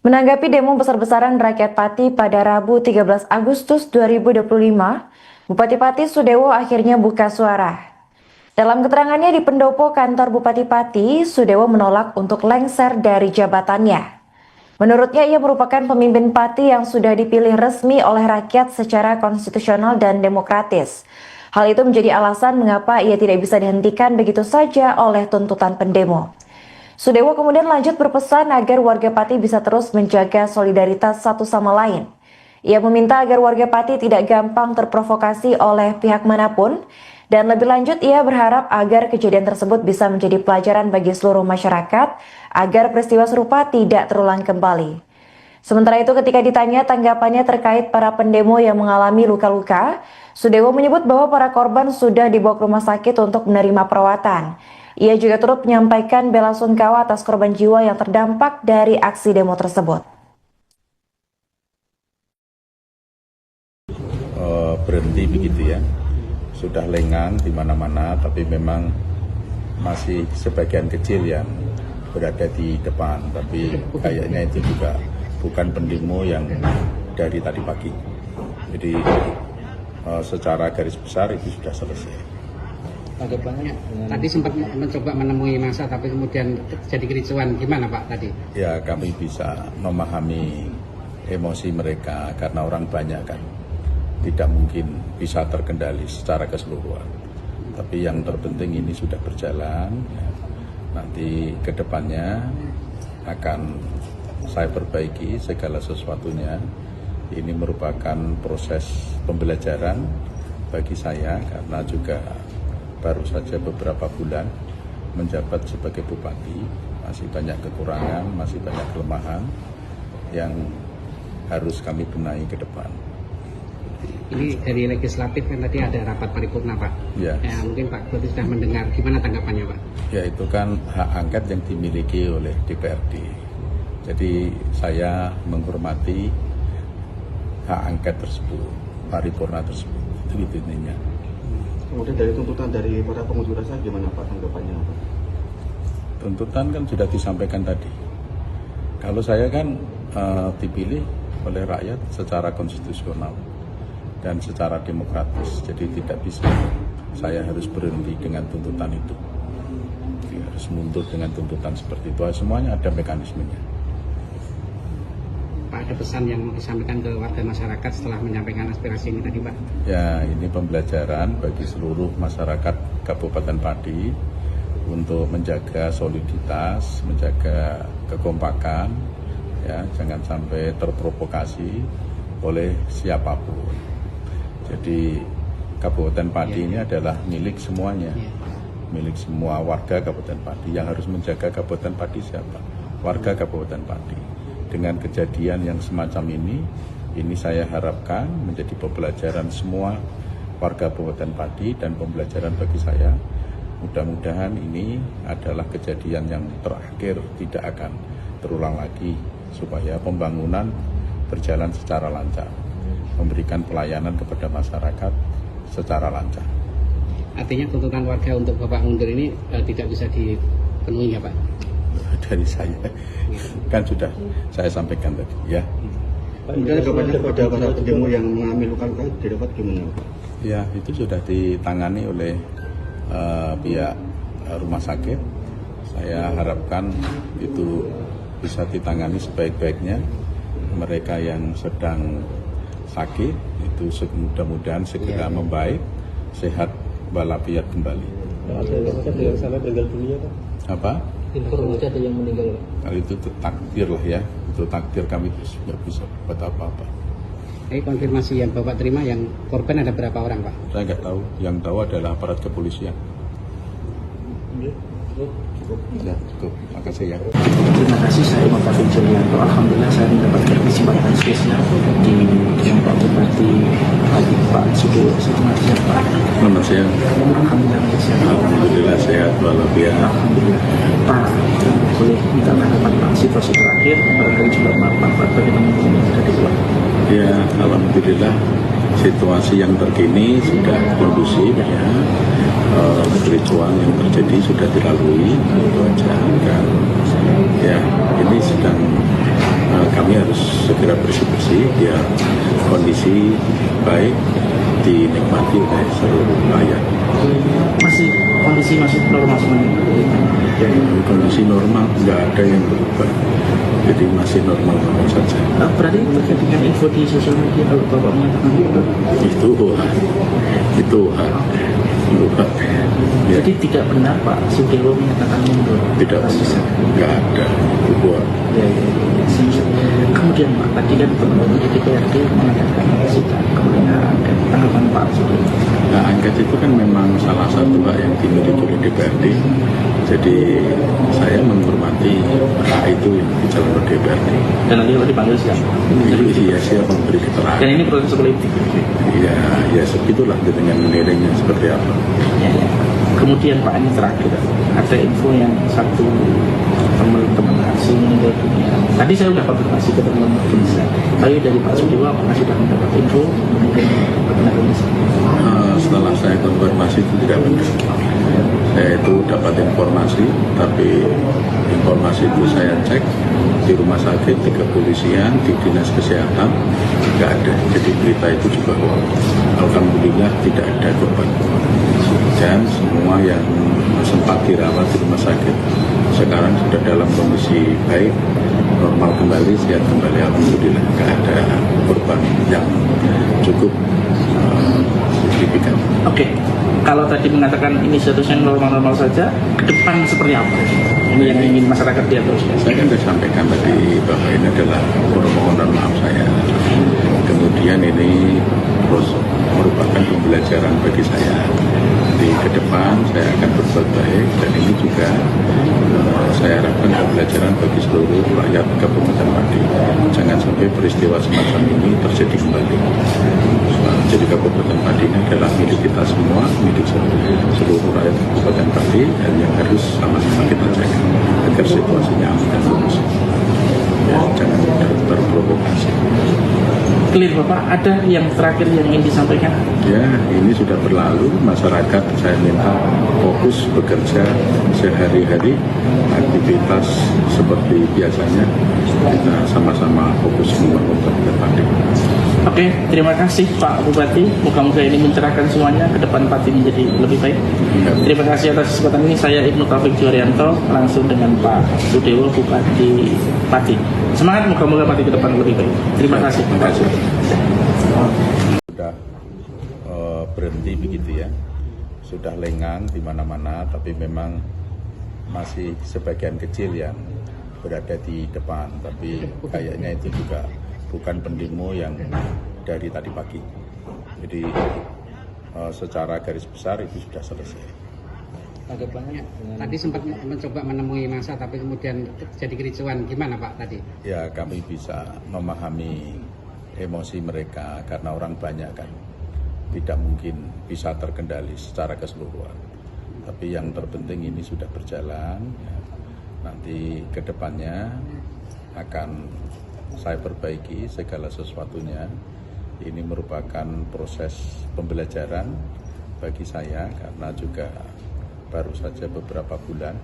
Menanggapi demo besar-besaran rakyat Pati pada Rabu 13 Agustus 2025, Bupati Pati Sudewo akhirnya buka suara. Dalam keterangannya di pendopo kantor Bupati Pati, Sudewo menolak untuk lengser dari jabatannya. Menurutnya ia merupakan pemimpin Pati yang sudah dipilih resmi oleh rakyat secara konstitusional dan demokratis. Hal itu menjadi alasan mengapa ia tidak bisa dihentikan begitu saja oleh tuntutan pendemo. Sudewo kemudian lanjut berpesan agar warga Pati bisa terus menjaga solidaritas satu sama lain. Ia meminta agar warga Pati tidak gampang terprovokasi oleh pihak manapun, dan lebih lanjut ia berharap agar kejadian tersebut bisa menjadi pelajaran bagi seluruh masyarakat agar peristiwa serupa tidak terulang kembali. Sementara itu ketika ditanya tanggapannya terkait para pendemo yang mengalami luka-luka, Sudewo menyebut bahwa para korban sudah dibawa ke rumah sakit untuk menerima perawatan. Ia juga turut menyampaikan bela sungkawa atas korban jiwa yang terdampak dari aksi demo tersebut. Berhenti begitu ya, sudah lengang di mana-mana, tapi memang masih sebagian kecil yang berada di depan, tapi kayaknya itu juga bukan pendemo yang dari tadi pagi. Jadi secara garis besar itu sudah selesai. Tanggapannya tadi sempat mencoba menemui massa tapi kemudian terjadi kericuan, gimana Pak tadi? Ya, kami bisa memahami emosi mereka karena orang banyak kan, tidak mungkin bisa terkendali secara keseluruhan. Tapi yang terpenting ini sudah berjalan, ya. Nanti ke depannya akan saya perbaiki segala sesuatunya. Ini merupakan proses pembelajaran bagi saya karena juga baru saja beberapa bulan menjabat sebagai bupati, masih banyak kekurangan, masih banyak kelemahan yang harus kami benahi ke depan. Ini dari legislatif kan tadi ada rapat paripurna Pak. Ya. Mungkin Pak Bupati sudah mendengar, gimana tanggapannya Pak? Ya, itu kan hak angket yang dimiliki oleh DPRD. Jadi saya menghormati hak angket tersebut, paripurna tersebut. Itu intinya. Kemudian dari tuntutan dari para pengunjuk rasa gimana Pak tanggapannya Pak? Tuntutan kan sudah disampaikan tadi. Kalau saya kan dipilih oleh rakyat secara konstitusional dan secara demokratis, jadi tidak bisa saya harus berhenti dengan tuntutan itu. Jadi harus mundur dengan tuntutan seperti itu. Semuanya ada mekanismenya. Pak, ada pesan yang mau disampaikan ke warga masyarakat setelah menyampaikan aspirasi ini tadi Pak? Ya, ini pembelajaran bagi seluruh masyarakat Kabupaten Pati untuk menjaga soliditas, menjaga kekompakan, ya, jangan sampai terprovokasi oleh siapapun. Jadi Kabupaten Pati ini adalah milik semuanya, milik semua warga Kabupaten Pati. Yang harus menjaga Kabupaten Pati siapa? Warga Kabupaten Pati. Dengan kejadian yang semacam ini saya harapkan menjadi pembelajaran semua warga Kabupaten Pati dan pembelajaran bagi saya. Mudah-mudahan ini adalah kejadian yang terakhir, tidak akan terulang lagi, supaya pembangunan berjalan secara lancar, memberikan pelayanan kepada masyarakat secara lancar. Artinya tuntutan warga untuk Bapak mundur ini tidak bisa dipenuhi ya Pak? Dari saya kan sudah saya sampaikan tadi ya. Kemudian kepada para pendemo yang mengalami luka-luka didapat gimana Pak? Ya, itu sudah ditangani oleh pihak rumah sakit. Saya harapkan itu bisa ditangani sebaik-baiknya. Mereka yang sedang sakit itu mudah-mudahan segera membaik, sehat walafiat kembali. Ada yang sampai meninggal dunia Pak? Apa? Informasi ada yang meninggal Pak? Kalau itu takdir lah ya, itu takdir, kami tidak bisa buat apa-apa. Konfirmasi yang Bapak terima, yang korban ada berapa orang Pak? Saya nggak tahu, yang tahu adalah aparat kepolisian. Ya, cukup. Makasih ya. Terima kasih, saya Bapak Julianto. Alhamdulillah saya mendapatkan kesempatan spesial di Pak Bupati Pak Sudewo. Selamat siang Pak. Selamat siang. Alhamdulillah sehat. Alhamdulillah sehat walafiat. Alhamdulillah. Pak, boleh minta tanggapan Pak situasi terakhir barangkali juga Pak bagaimana yang ada di luar? Ya, alhamdulillah situasi yang terkini sudah kondusif ya. Kericuan yang terjadi sudah dilalui, itu aja. Dan ya, ini sedang kami harus segera bersih-bersih biar kondisi baik dinikmati oleh seluruh rakyat. Kondisi masih normal semuanya. Jadi kondisi normal, nggak ada yang berubah. Jadi masih normal-normal saja. Berarti terkait dengan info di sosial media kalau Bapak menyatakan Itu hoax. Ya, jadi tidak benar Pak Sudewo menyatakan mundur. tidak bisa, nggak ada. Itu hoax. Ya. Kemudian Pak, tadi kan teman-teman di DPRD mengatakan sidang kemudian ada tanggapan Pak Sudewo. Nah, angket itu kan memang salah satu hak yang dimiliki oleh DPRD. Jadi saya menghormati hak itu yang dijalankan oleh DPRD. Dan nanti kalau dipanggil siapa? Iya, siapa memberi keterangan? Dan ini proses politik. Ya sebegitulah dengan menilainya seperti apa. Ya. Kemudian Pak, ini terakhir ada info yang satu teman-teman aksi meninggal dunia. Tadi saya sudah konfirmasi ke teman-teman Indonesia. Tapi dari Pak Sudewo apakah sudah mendapat info mengenai Indonesia? Setelah saya konfirmasi itu tidak benar. Saya itu dapat informasi, tapi informasi itu saya cek di rumah sakit, di kepolisian, di dinas kesehatan, tidak ada. Jadi berita itu juga hoax. Alhamdulillah tidak ada korban. Dan semua yang sempat dirawat di rumah sakit sekarang sudah dalam kondisi baik, normal kembali, sehat kembali. Alhamdulillah tidak ada korban yang cukup signifikan. Oke, kalau tadi mengatakan ini statusnya normal-normal saja, ke depan seperti apa? Ini yang ingin masyarakat lihat terus. Saya kan sudah sampaikan tadi bahwa ini adalah permohonan maaf saya. Kemudian ini terus merupakan pembelajaran bagi saya. Di ke depan saya akan berbuat baik dan ini juga saya harapkan pembelajaran bagi seluruh rakyat Kabupaten Pati. Jangan sampai peristiwa semacam ini terjadi kembali. Jadi Kabupaten Pati ini adalah milik kita semua, milik seluruh rakyat Kabupaten Pati, dan yang harus sama-sama kita jaga agar situasinya aman dan kondusif. Ya, jangan terprovokasi. Clear Bapak, ada yang terakhir yang ingin disampaikan? Ya, ini sudah berlalu. Masyarakat saya minta fokus bekerja sehari-hari, aktivitas seperti biasanya. Kita sama-sama fokus membangun Kabupaten Pati. Oke, terima kasih Pak Bupati. Moga-moga ini mencerahkan semuanya ke depan Pati menjadi lebih baik. Terima kasih atas kesempatan ini. Saya Ibnu Taufik Juwaryanto langsung dengan Pak Sudewo, Bupati Pati. Semangat, moga-moga Pati ke depan lebih baik. Terima kasih. Terima kasih. Sudah berhenti begitu ya, sudah lengang di mana-mana, tapi memang masih sebagian kecil yang berada di depan, tapi kayaknya itu juga bukan pendemo yang dari tadi pagi. Jadi secara garis besar itu sudah selesai. Tanggapannya tadi sempat mencoba menemui massa tapi kemudian terjadi kericuan, gimana Pak tadi? Ya, kami bisa memahami emosi mereka karena orang banyak kan, tidak mungkin bisa terkendali secara keseluruhan. Tapi yang terpenting ini sudah berjalan, ya. Nanti ke depannya akan saya perbaiki segala sesuatunya. Ini merupakan proses pembelajaran bagi saya karena juga baru saja beberapa bulan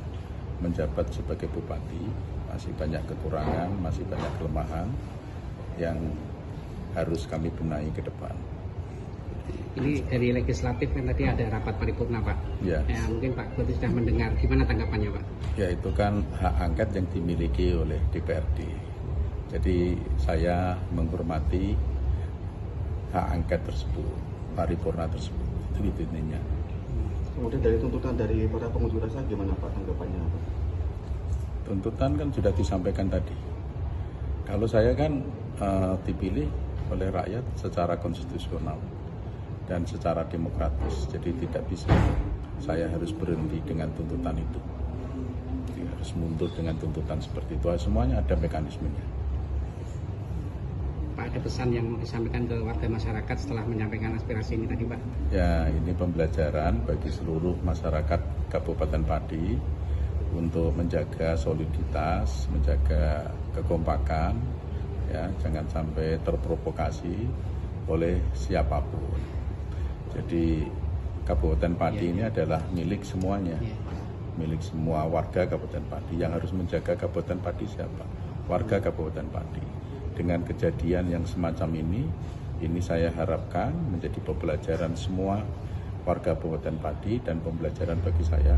menjabat sebagai bupati, masih banyak kekurangan, masih banyak kelemahan yang harus kami benahi ke depan. Ini dari legislatif kan tadi ada rapat paripurna Pak. Ya. Mungkin Pak Bupati sudah mendengar, gimana tanggapannya Pak? Ya, itu kan hak angket yang dimiliki oleh DPRD. Jadi saya menghormati hak angket tersebut, paripurna tersebut. Itu gitu intinya. Kemudian dari tuntutan dari para pengunjuk rasa gimana Pak tanggapannya? Tuntutan kan sudah disampaikan tadi. Kalau saya kan dipilih oleh rakyat secara konstitusional dan secara demokratis, jadi tidak bisa saya harus berhenti dengan tuntutan itu. Jadi harus mundur dengan tuntutan seperti itu. Semuanya ada mekanismenya. Pak, ada pesan yang mau disampaikan ke warga masyarakat setelah menyampaikan aspirasi ini tadi Pak? Ya, ini pembelajaran bagi seluruh masyarakat Kabupaten Pati untuk menjaga soliditas, menjaga kekompakan, ya, jangan sampai terprovokasi oleh siapapun. Jadi Kabupaten Pati ini adalah milik semuanya, milik semua warga Kabupaten Pati. Yang harus menjaga Kabupaten Pati siapa? Warga Kabupaten Pati. dengan kejadian yang semacam ini saya harapkan menjadi pembelajaran semua warga Kabupaten Pati dan pembelajaran bagi saya.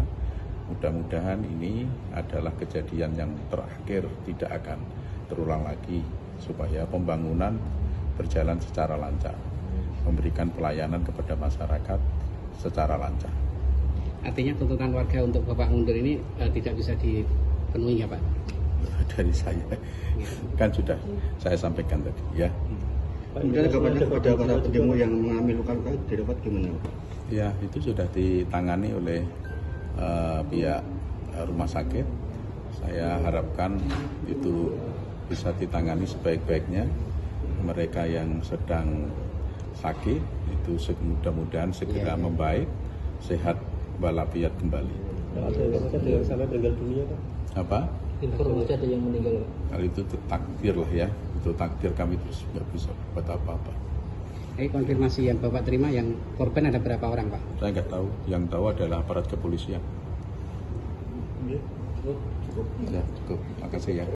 Mudah-mudahan ini adalah kejadian yang terakhir, tidak akan terulang lagi, supaya pembangunan berjalan secara lancar, memberikan pelayanan kepada masyarakat secara lancar. Artinya tuntutan warga untuk Bapak mundur ini tidak bisa dipenuhi ya Pak? Dari saya kan sudah saya sampaikan tadi ya. Kemudian tanggapannya kepada para pendemo yang mengalami luka-luka didapat gimana? Ya, itu sudah ditangani oleh pihak rumah sakit. Saya harapkan itu bisa ditangani sebaik-baiknya. Mereka yang sedang sakit itu mudah-mudahan segera membaik, sehat walafiat kembali. Ada yang sampai meninggal dunia Pak? Apa? Informasi ada yang meninggal. Hal itu takdir lah ya, itu takdir, kami terus nggak bisa buat apa-apa. Konfirmasi yang Bapak terima, yang korban ada berapa orang Pak? Saya nggak tahu, yang tahu adalah aparat kepolisian. Ya, cukup. Makasih ya.